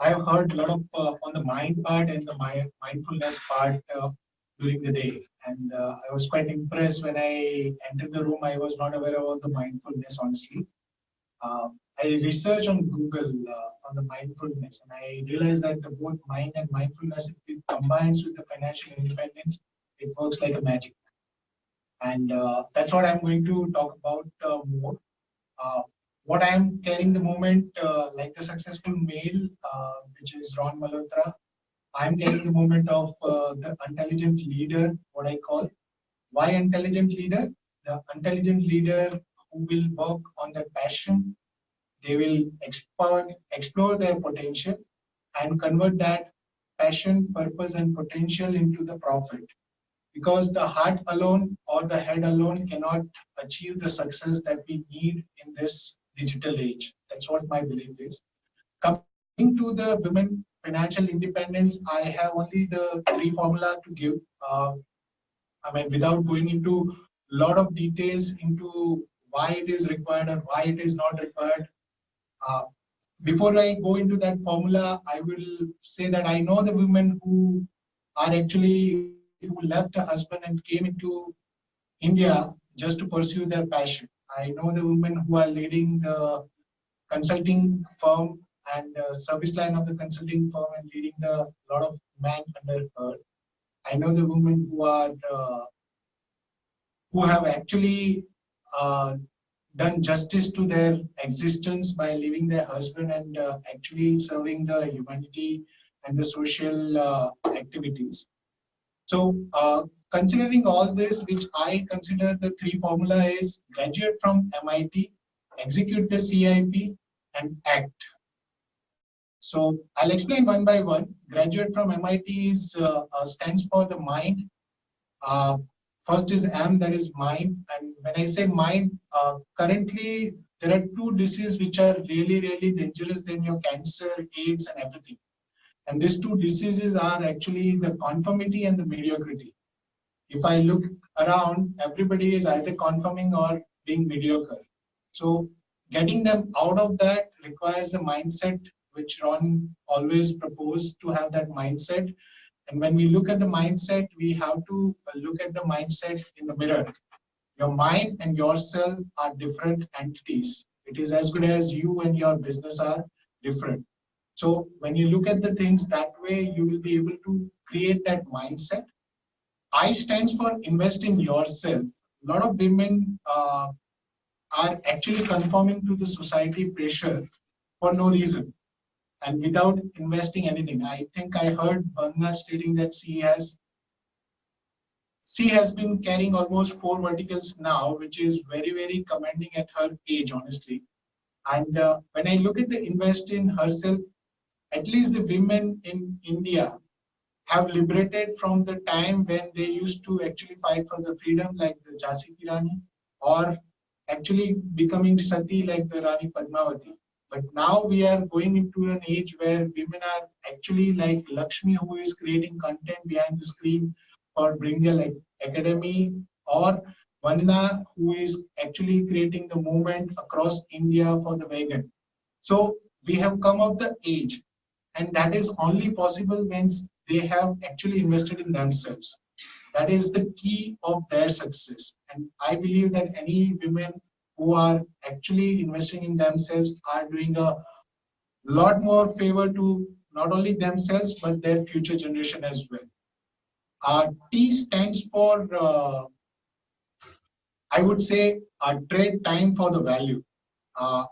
I've heard a lot of on the mind part and the mindfulness part during the day. And I was quite impressed when I entered the room. I was not aware about the mindfulness, honestly. Uh, I researched on Google on the mindfulness, and I realized that both mind and mindfulness, if it combines with the financial independence, it works like a magic. And that's what I'm going to talk about more. Uh, what I'm carrying the moment, like the successful male, which is Ron Malhotra, I'm carrying the moment of the intelligent leader, what I call. Why intelligent leader? The intelligent leader who will work on their passion. They will explore their potential and convert that passion, purpose, and potential into the profit. Because the heart alone or the head alone cannot achieve the success that we need in this digital age. That's what my belief is. Coming to the women financial independence, I have only the three formula to give. I mean, without going into a lot of details into why it is required or why it is not required. Uh, Before I go into that formula, I will say that I know the women who are actually who left a husband and came into India just to pursue their passion. I know the women who are leading the consulting firm and service line of the consulting firm and leading the lot of men under her. I know the women who have actually uh, done justice to their existence by leaving their husband and actually serving the humanity and the social activities. So, considering all this, which I consider the three formula is graduate from MIT, execute the CIP, and act. So, I'll explain one by one. Graduate from MIT is stands for the mind. Uh, First is M, that is mind. And when I say mind, currently there are two diseases which are really, really dangerous than your cancer, AIDS, and everything. And these two diseases are actually the conformity and the mediocrity. If I look around, everybody is either conforming or being mediocre. So getting them out of that requires a mindset, which Ron always proposed to have that mindset. And when we look at the mindset, we have to look at the mindset in the mirror. Your mind and yourself are different entities. It is as good as you and your business are different. So when you look at the things that way, you will be able to create that mindset. I stands for invest in yourself. A lot of women are actually conforming to the society pressure for no reason and without investing anything. I think I heard Vandana stating that she has been carrying almost 4 verticals now, which is very, very commending at her age, honestly. And when I look at the invest in herself, at least the women in India have liberated from the time when they used to actually fight for the freedom, like the Jhansi Ki Rani, or actually becoming Sati like the Rani Padmavati. But now we are going into an age where women are actually like Lakshmi, who is creating content behind the screen for Bringle Academy, or Vandana, who is actually creating the movement across India for the vegan. So we have come of the age, and that is only possible when they have actually invested in themselves. That is the key of their success. And I believe that any women who are actually investing in themselves are doing a lot more favor to not only themselves but their future generation as well. T stands for, I would say, trade time for the value. Uh,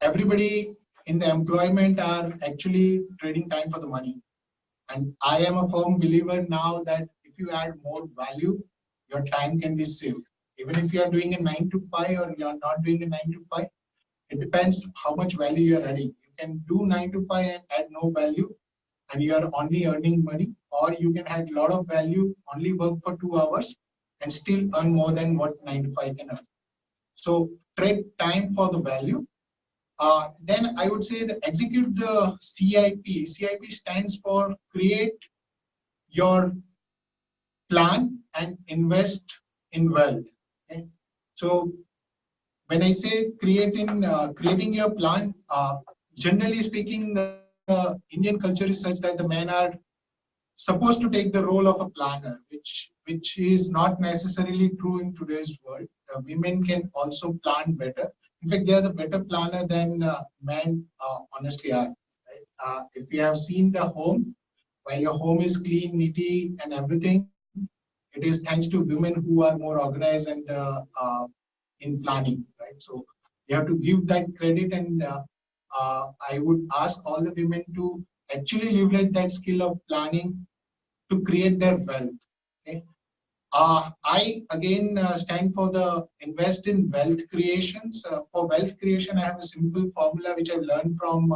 Everybody in the employment are actually trading time for the money. And I am a firm believer now that if you add more value, your time can be saved. Even if you are doing a 9 to 5 or you are not doing a 9 to 5, it depends how much value you are adding. You can do 9 to 5 and add no value and you are only earning money, or you can add a lot of value, only work for 2 hours and still earn more than what 9 to 5 can earn. So trade time for the value. Then I would say that execute the CIP. CIP stands for create your plan and invest in wealth. Okay? So when I say creating your plan, generally speaking, the Indian culture is such that the men are supposed to take the role of a planner, which is not necessarily true in today's world. Women can also plan better. In fact, they are the better planner than men honestly are. Right? If you have seen the home, while your home is clean, neatly, and everything, it is thanks to women who are more organized and in planning. Right. So you have to give that credit, and I would ask all the women to actually leverage that skill of planning to create their wealth. Okay. I again stand for the invest in wealth creations. For wealth creation, I have a simple formula which I've learned from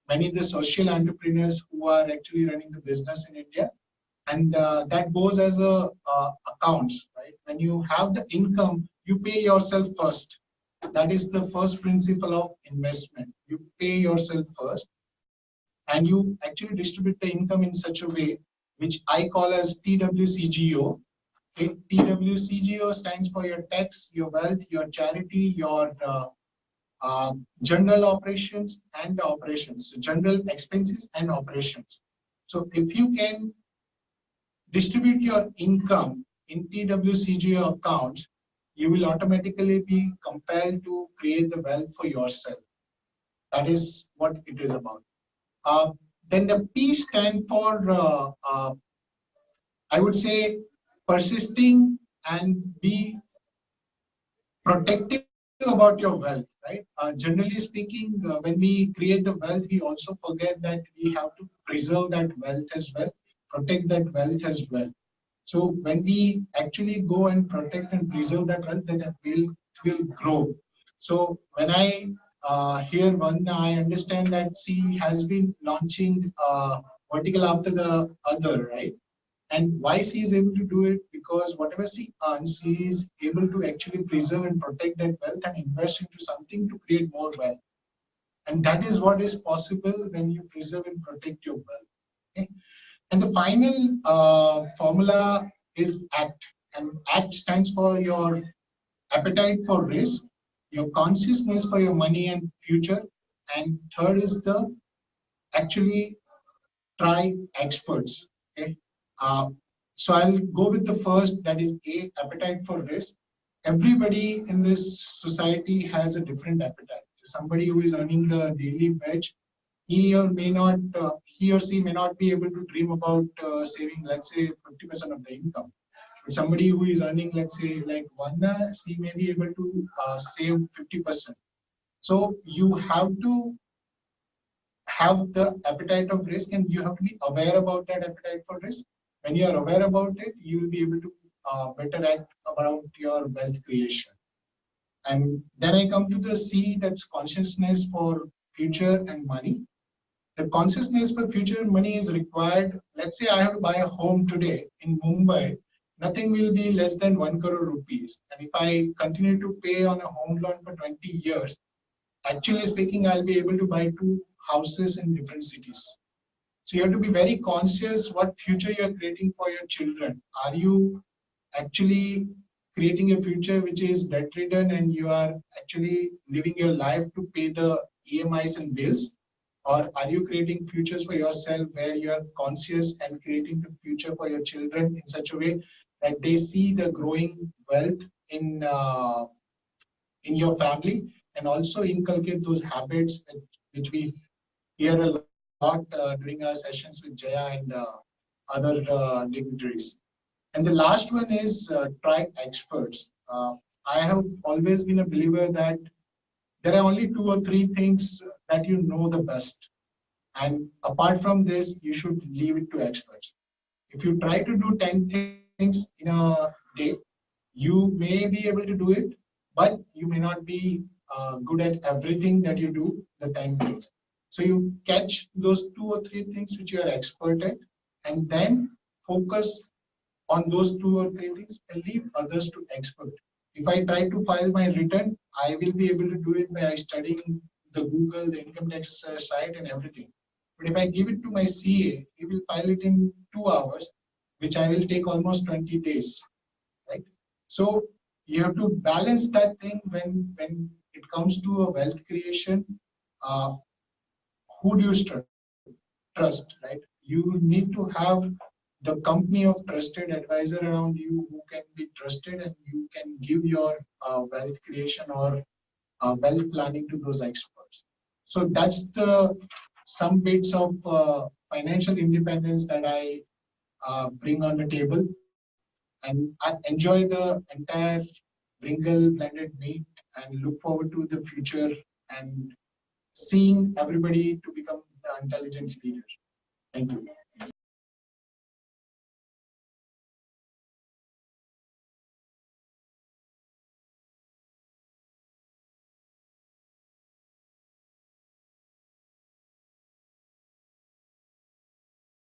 many of the social entrepreneurs who are actually running the business in India, and that goes as a accounts. Right, when you have the income, you pay yourself first. That is the first principle of investment. You pay yourself first, and you actually distribute the income in such a way which I call as TWCGO. Okay? TWCGO stands for your tax, your wealth, your charity, your general operations and operations, so general expenses and operations. So if you can distribute your income in TWCGO accounts, you will automatically be compelled to create the wealth for yourself. That is what it is about. Then the P stand for, I would say, persisting and be protective about your wealth, right? Generally speaking, when we create the wealth, we also forget that we have to preserve that wealth as well, protect that wealth as well. So when we actually go and protect and preserve that wealth, then it will grow. So when I hear one, I understand that she has been launching vertical after the other, right? And why she is able to do it? Because whatever she earns, she is able to actually preserve and protect that wealth and invest into something to create more wealth. And that is what is possible when you preserve and protect your wealth. Okay? And the final formula is ACT. And ACT stands for your appetite for risk, your consciousness for your money and future. And third is the actually try experts. Okay. Uh, so I'll go with the first, that is A, appetite for risk. Everybody in this society has a different appetite. Somebody who is earning the daily wage, he or she may not be able to dream about saving, let's say, 50% of the income. But somebody who is earning, let's say, like Vanda, she may be able to save 50%. So you have to have the appetite of risk, and you have to be aware about that appetite for risk. When you are aware about it, you will be able to better act about your wealth creation. And then I come to the C, that's consciousness for future and money. The consciousness for future money is required. Let's say I have to buy a home today in Mumbai. Nothing will be less than 1 crore rupees. And if I continue to pay on a home loan for 20 years, actually speaking, I'll be able to buy 2 houses in different cities. So you have to be very conscious what future you're creating for your children. Are you actually creating a future which is debt ridden and you are actually living your life to pay the EMIs and bills? Or are you creating futures for yourself where you are conscious and creating the future for your children in such a way that they see the growing wealth in your family, and also inculcate those habits which we hear a lot during our sessions with Jaya and other dignitaries. And the last one is try experts. I have always been a believer that there are only 2 or 3 things that you know the best. And apart from this, you should leave it to experts. If you try to do 10 things in a day, you may be able to do it, but you may not be good at everything that you do, the 10 things. So you catch those 2 or 3 things which you are expert at, and then focus on those 2 or 3 things and leave others to expert. If I try to file my return, I will be able to do it by studying the Google, the income tax site and everything. But if I give it to my CA, he will file it in 2 hours, which I will take almost 20 days, right? So you have to balance that thing when it comes to a wealth creation. Who do you study? trust, right? You need to have the company of trusted advisor around you who can be trusted, and you can give your wealth creation or wealth planning to those experts. So that's the some bits of financial independence that I bring on the table, and I enjoy the entire Bringle blended meat and look forward to the future and seeing everybody to become the intelligent leader. Thank you.